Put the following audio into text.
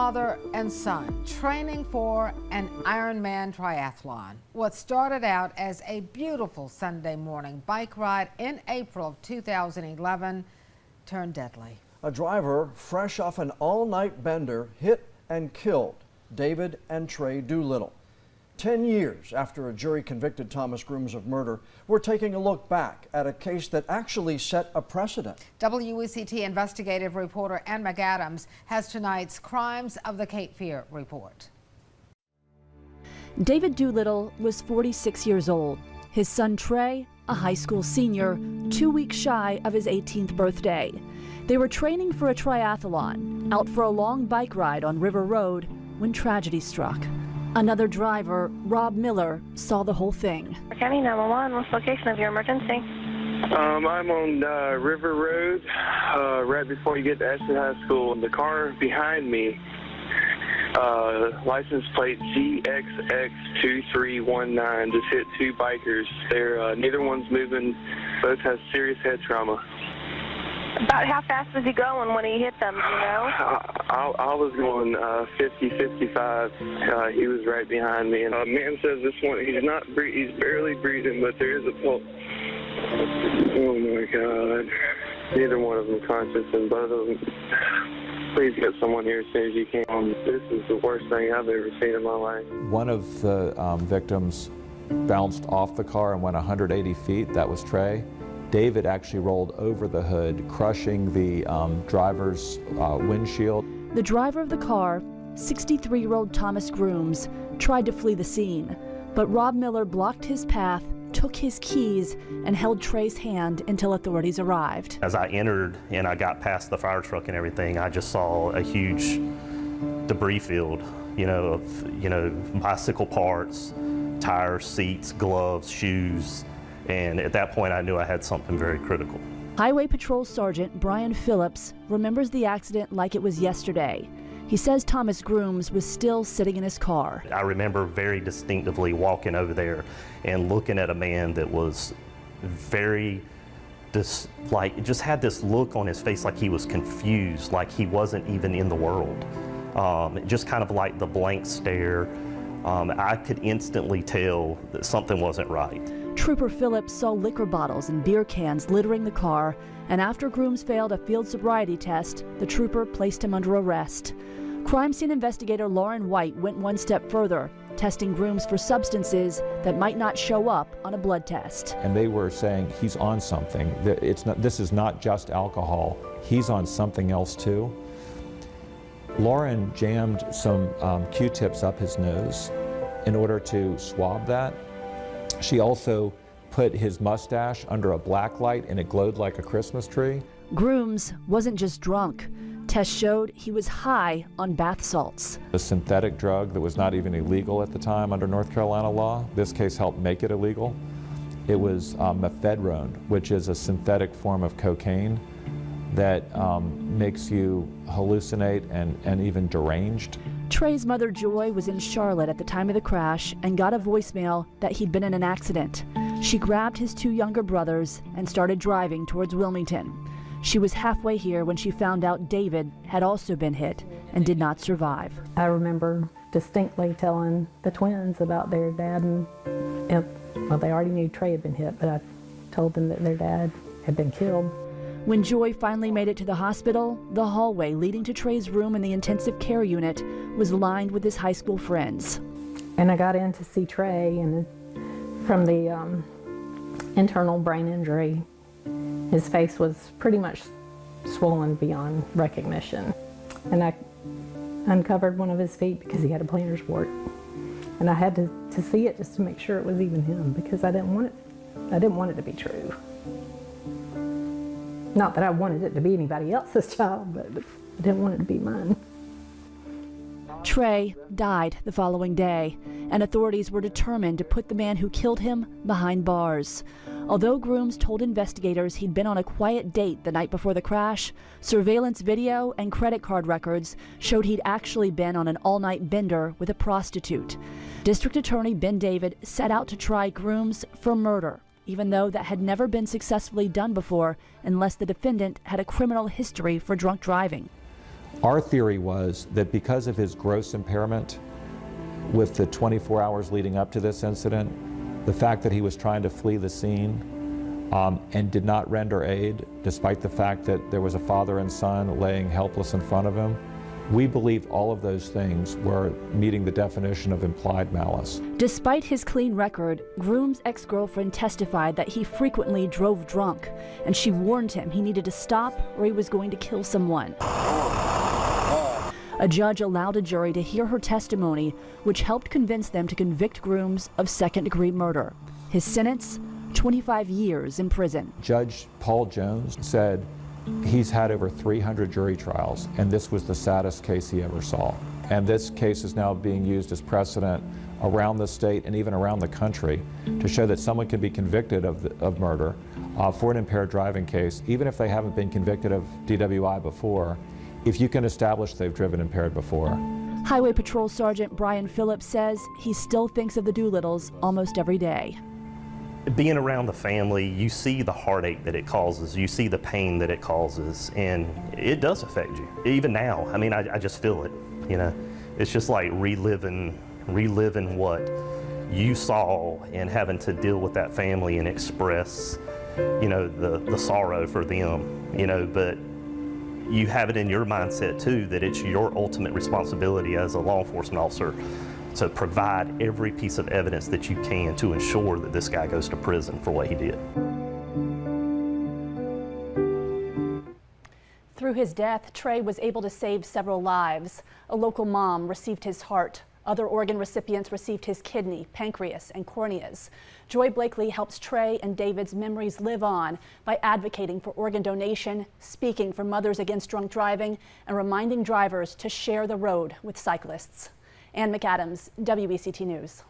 father and son training for an Ironman triathlon. What started out as a beautiful Sunday morning bike ride in April of 2011 turned deadly. A driver fresh off an all-night bender hit and killed David and Trey Doolittle. 10 years after a jury convicted Thomas Grooms of murder, we're taking a look back at a case that actually set a precedent. WECT investigative reporter Ann McAdams has tonight's Crimes of the Cape Fear report. David Doolittle was 46 years old. His son Trey, a high school senior, 2 weeks shy of his 18th birthday. They were training for a triathlon, out for a long bike ride on River Road when tragedy struck. Another driver, Rob Miller, saw the whole thing. County 911, what's the location of your emergency? I'm on River Road, right before you get to Ashton High School. The car behind me, license plate GXX2319, just hit two bikers. They're neither one's moving. Both have serious head trauma. About how fast was he going when he hit them, you know? I was going 50, 55. He was right behind me. And man says this one, he's barely breathing, but there is a pulse. Oh my God. Neither one of them conscious, and both of them. Please get someone here as soon as you can. This is the worst thing I've ever seen in my life. One of the victims bounced off the car and went 180 feet. That was Trey. David actually rolled over the hood, crushing the driver's windshield. The driver of the car, 63-year-old Thomas Grooms, tried to flee the scene, but Rob Miller blocked his path, took his keys, and held Trey's hand until authorities arrived. As I entered and I got past the fire truck and everything, I just saw a huge debris field, of bicycle parts, tires, seats, gloves, shoes. And at that point, I knew I had something very critical. Highway Patrol Sergeant Brian Phillips remembers the accident like it was yesterday. He says Thomas Grooms was still sitting in his car. I remember very distinctively walking over there and looking at a man that was just had this look on his face like he was confused, like he wasn't even in the world. Just kind of like the blank stare. I could instantly tell that something wasn't right. Trooper Phillips saw liquor bottles and beer cans littering the car, and after Grooms failed a field sobriety test, the trooper placed him under arrest. Crime scene investigator Lauren White went one step further, testing Grooms for substances that might not show up on a blood test. And they were saying he's on something. This is not just alcohol. He's on something else too. Lauren jammed some Q-tips up his nose in order to swab that. She also put his mustache under a black light and it glowed like a Christmas tree. Grooms wasn't just drunk. Tests showed he was high on bath salts. A synthetic drug that was not even illegal at the time under North Carolina law. This case helped make it illegal. It was mephedrone, which is a synthetic form of cocaine that makes you hallucinate and even deranged. Trey's mother, Joy, was in Charlotte at the time of the crash and got a voicemail that he'd been in an accident. She grabbed his two younger brothers and started driving towards Wilmington. She was halfway here when she found out David had also been hit and did not survive. I remember distinctly telling the twins about their dad, and well, they already knew Trey had been hit, but I told them that their dad had been killed. When Joy finally made it to the hospital, the hallway leading to Trey's room in the intensive care unit was lined with his high school friends. And I got in to see Trey, and from the internal brain injury, his face was pretty much swollen beyond recognition. And I uncovered one of his feet because he had a plantar wart. And I had to see it just to make sure it was even him, because I didn't want it to be true. Not that I wanted it to be anybody else's child, but I didn't want it to be mine. Trey died the following day, and authorities were determined to put the man who killed him behind bars. Although Grooms told investigators he'd been on a quiet date the night before the crash, surveillance video and credit card records showed he'd actually been on an all-night bender with a prostitute. District Attorney Ben David set out to try Grooms for murder, even though that had never been successfully done before unless the defendant had a criminal history for drunk driving. Our theory was that because of his gross impairment with the 24 hours leading up to this incident, the fact that he was trying to flee the scene and did not render aid, despite the fact that there was a father and son laying helpless in front of him, we believed all of those things were meeting the definition of implied malice. Despite his clean record, Groom's ex-girlfriend testified that he frequently drove drunk, and she warned him he needed to stop or he was going to kill someone. A judge allowed a jury to hear her testimony, which helped convince them to convict Grooms of second-degree murder. His sentence, 25 years in prison. Judge Paul Jones said he's had over 300 jury trials, and this was the saddest case he ever saw. And this case is now being used as precedent around the state and even around the country to show that someone can be convicted of murder for an impaired driving case, even if they haven't been convicted of DWI before, if you can establish they've driven impaired before. Highway Patrol Sergeant Brian Phillips says he still thinks of the Doolittles almost every day. Being around the family, you see the heartache that it causes, you see the pain that it causes, and it does affect you. Even now, I mean, I just feel it, you know. It's just like reliving what you saw and having to deal with that family and express, you know, the sorrow for them, you know, but you have it in your mindset too that it's your ultimate responsibility as a law enforcement officer to provide every piece of evidence that you can to ensure that this guy goes to prison for what he did. Through his death, Trey was able to save several lives. A local mom received his heart. Other organ recipients received his kidney, pancreas, and corneas. Joy Blakely helps Trey and David's memories live on by advocating for organ donation, speaking for Mothers Against Drunk Driving, and reminding drivers to share the road with cyclists. Ann McAdams, WECT News.